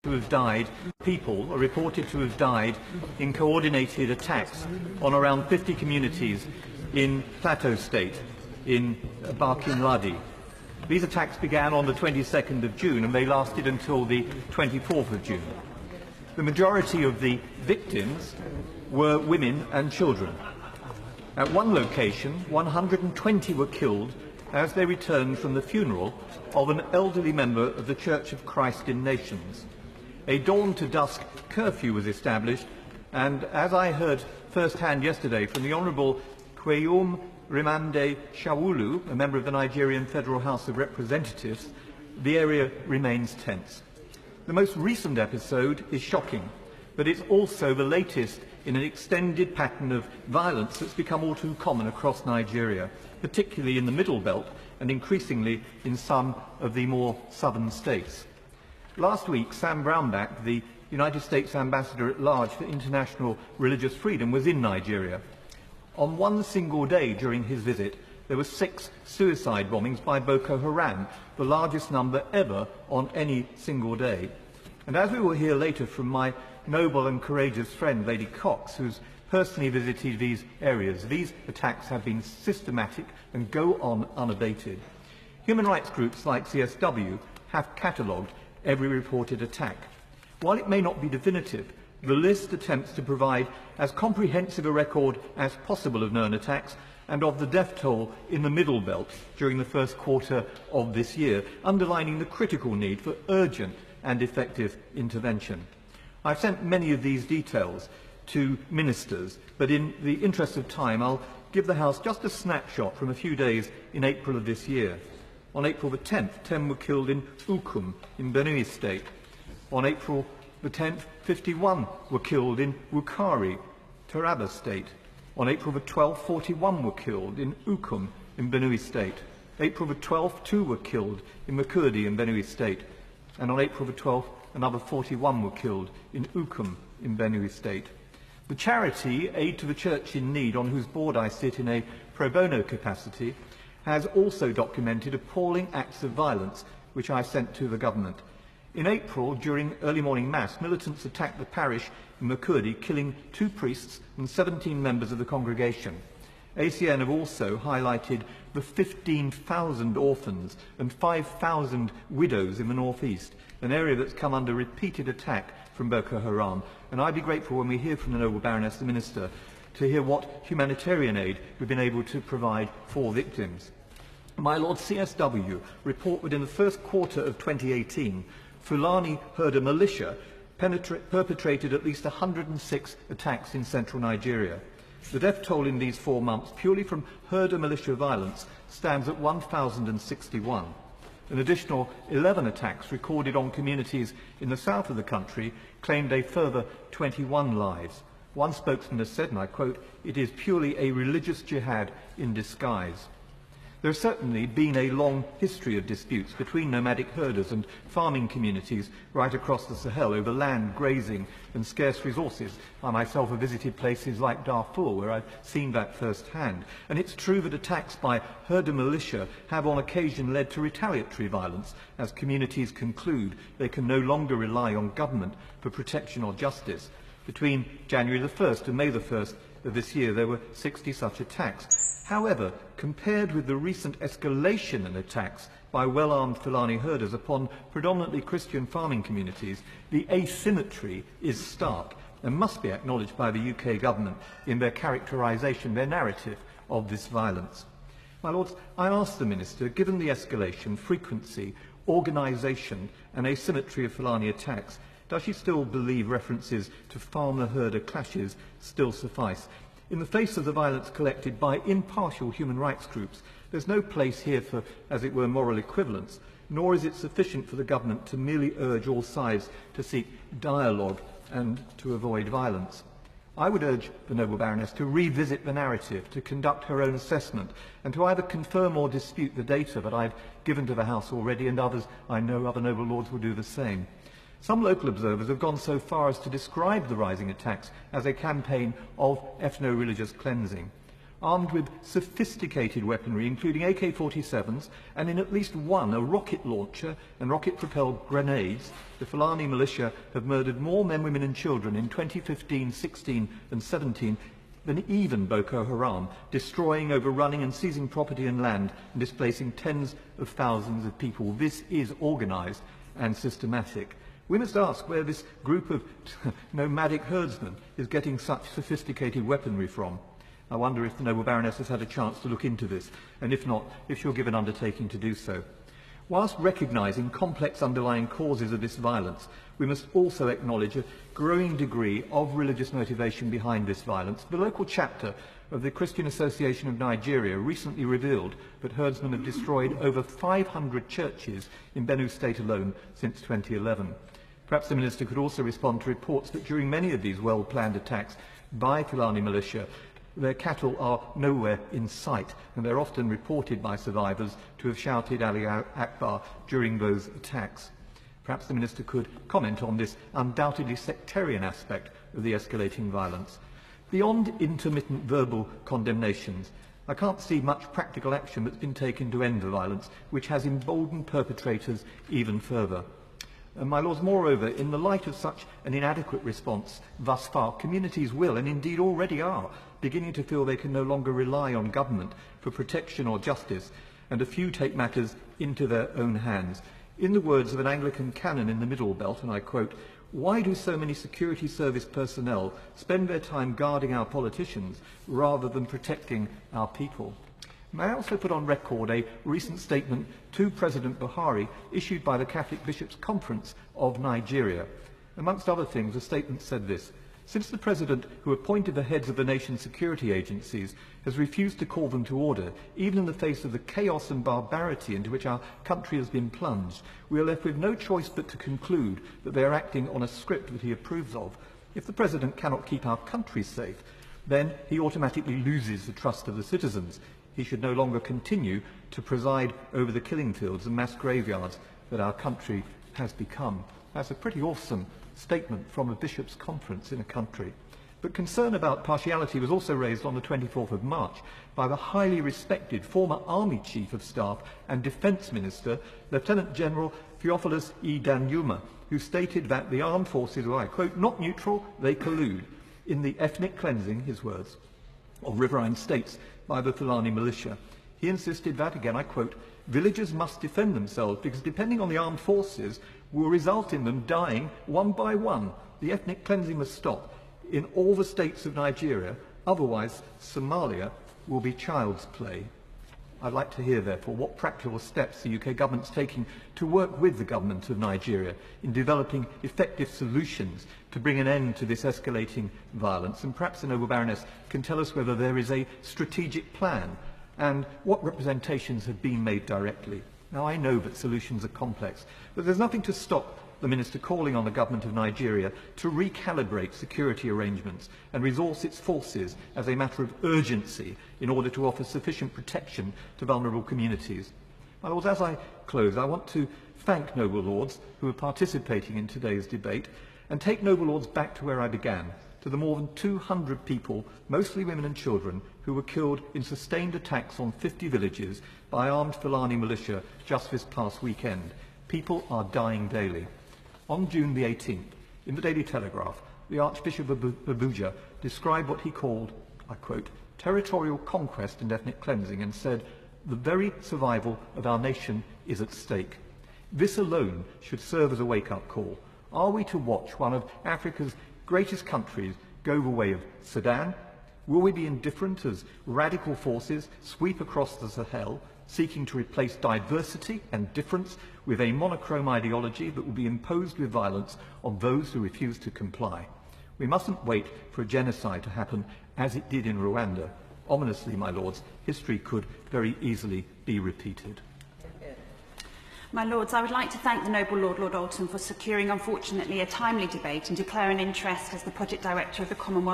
to have died, people are reported to have died in coordinated attacks on around 50 communities in Plateau State, in Barkin Ladi. These attacks began on the 22nd of June and they lasted until the 24th of June. The majority of the victims were women and children. At one location, 120 were killed as they returned from the funeral of an elderly member of the Church of Christ in Nations. A dawn-to-dusk curfew was established, and as I heard first-hand yesterday from the Honourable Kweyum Rimande Shawulu, a member of the Nigerian Federal House of Representatives, the area remains tense. The most recent episode is shocking, but it's also the latest in an extended pattern of violence that's become all too common across Nigeria, particularly in the Middle Belt and increasingly in some of the more southern states. Last week, Sam Brownback, the United States Ambassador at Large for International Religious Freedom, was in Nigeria. On one single day during his visit, there were 6 suicide bombings by Boko Haram, the largest number ever on any single day. And as we will hear later from my noble and courageous friend, Lady Cox, who's personally visited these areas, these attacks have been systematic and go on unabated. Human rights groups like CSW have catalogued every reported attack. While it may not be definitive, the list attempts to provide as comprehensive a record as possible of known attacks and of the death toll in the Middle Belt during the first quarter of this year, underlining the critical need for urgent and effective intervention. I've sent many of these details to ministers, but in the interest of time, I'll give the House just a snapshot from a few days in April of this year. On April the 10th, 10 were killed in Ukum, in Benue State. On April the 10th, 51 were killed in Wukari, Taraba State. On April the 12th, 41 were killed in Ukum, in Benue State. April the 12th, 2 were killed in Makurdi, in Benue State. And on April the 12th, another 41 were killed in Ukum, in Benue State. The charity Aid to the Church in Need, on whose board I sit in a pro bono capacity, has also documented appalling acts of violence which I sent to the government. In April, during early morning mass, militants attacked the parish in Makurdi, killing 2 priests and 17 members of the congregation. ACN have also highlighted the 15,000 orphans and 5,000 widows in the northeast, an area that's come under repeated attack from Boko Haram. And I'd be grateful when we hear from the Noble Baroness, the Minister, to hear what humanitarian aid we've been able to provide for victims. My Lord, CSW report that in the first quarter of 2018, Fulani herder militia perpetrated at least 106 attacks in central Nigeria. The death toll in these 4 months, purely from herder militia violence, stands at 1,061. An additional 11 attacks recorded on communities in the south of the country claimed a further 21 lives. One spokesman has said, and I quote, "It is purely a religious jihad in disguise." There has certainly been a long history of disputes between nomadic herders and farming communities right across the Sahel over land, grazing and scarce resources. I myself have visited places like Darfur where I've seen that firsthand. And it's true that attacks by herder militia have on occasion led to retaliatory violence as communities conclude they can no longer rely on government for protection or justice. Between January the 1st and May the 1st of this year, there were 60 such attacks. However, compared with the recent escalation in attacks by well-armed Fulani herders upon predominantly Christian farming communities, the asymmetry is stark and must be acknowledged by the UK government in their characterisation, their narrative of this violence. My Lords, I ask the Minister, given the escalation, frequency, organisation and asymmetry of Fulani attacks, does she still believe references to farmer-herder clashes still suffice? In the face of the violence collected by impartial human rights groups, there's no place here for, as it were, moral equivalence, nor is it sufficient for the government to merely urge all sides to seek dialogue and to avoid violence. I would urge the Noble Baroness to revisit the narrative, to conduct her own assessment, and to either confirm or dispute the data that I've given to the House already, and others, I know other noble lords will do the same. Some local observers have gone so far as to describe the rising attacks as a campaign of ethno-religious cleansing. armed with sophisticated weaponry, including AK-47s, and in at least one, a rocket launcher and rocket-propelled grenades. The Fulani militia have murdered more men, women and children in 2015, 16 and 17 than even Boko Haram, destroying, overrunning and seizing property and land and displacing tens of thousands of people. This is organised and systematic. We must ask where this group of nomadic herdsmen is getting such sophisticated weaponry from. I wonder if the noble Baroness has had a chance to look into this, and if not, if she'll give an undertaking to do so. Whilst recognising complex underlying causes of this violence, we must also acknowledge a growing degree of religious motivation behind this violence. The local chapter of the Christian Association of Nigeria recently revealed that herdsmen have destroyed over 500 churches in Benue State alone since 2011. Perhaps the Minister could also respond to reports that during many of these well-planned attacks by Fulani militia, their cattle are nowhere in sight, and they're often reported by survivors to have shouted Ali Akbar during those attacks. Perhaps the Minister could comment on this undoubtedly sectarian aspect of the escalating violence. Beyond intermittent verbal condemnations, I can't see much practical action that's been taken to end the violence, which has emboldened perpetrators even further. My Lords, moreover, in the light of such an inadequate response thus far, communities will, and indeed already are, beginning to feel they can no longer rely on government for protection or justice, and a few take matters into their own hands. In the words of an Anglican canon in the Middle Belt, and I quote, "Why do so many security service personnel spend their time guarding our politicians rather than protecting our people?" May I also put on record a recent statement to President Buhari issued by the Catholic Bishops' Conference of Nigeria. Amongst other things, the statement said this: "Since the President, who appointed the heads of the nation's security agencies, has refused to call them to order, even in the face of the chaos and barbarity into which our country has been plunged, we are left with no choice but to conclude that they are acting on a script that he approves of. If the President cannot keep our country safe, then he automatically loses the trust of the citizens. He should no longer continue to preside over the killing fields and mass graveyards that our country has become." That's a pretty awesome statement from a bishops' conference in a country. But concern about partiality was also raised on the 24th of March by the highly respected former Army Chief of Staff and Defence Minister, Lieutenant General Theophilus E. Danyuma, who stated that the armed forces were, I quote, "not neutral, they collude in the ethnic cleansing," his words, of riverine states by the Fulani militia. He insisted that, again I quote, "villagers must defend themselves because depending on the armed forces will result in them dying one by one. The ethnic cleansing must stop in all the states of Nigeria, otherwise Somalia will be child's play." I'd like to hear, therefore, what practical steps the UK government is taking to work with the government of Nigeria in developing effective solutions to bring an end to this escalating violence. And perhaps the noble Baroness can tell us whether there is a strategic plan and what representations have been made directly. Now, I know that solutions are complex, but there's nothing to stop the Minister calling on the government of Nigeria to recalibrate security arrangements and resource its forces as a matter of urgency in order to offer sufficient protection to vulnerable communities. My Lords, as I close, I want to thank noble Lords who are participating in today's debate and take noble Lords back to where I began, to the more than 200 people, mostly women and children, who were killed in sustained attacks on 50 villages by armed Fulani militia just this past weekend. People are dying daily. On June the 18th, in the Daily Telegraph, the Archbishop of Abuja described what he called, I quote, "territorial conquest and ethnic cleansing," and said, "the very survival of our nation is at stake." This alone should serve as a wake-up call. Are we to watch one of Africa's greatest countries go the way of Sudan? Will we be indifferent as radical forces sweep across the Sahel, seeking to replace diversity and difference with a monochrome ideology that will be imposed with violence on those who refuse to comply? We mustn't wait for a genocide to happen as it did in Rwanda. Ominously, my Lords, history could very easily be repeated. My Lords, I would like to thank the noble Lord Alton for securing, unfortunately, a timely debate and declare an interest as the Project Director of the Commonwealth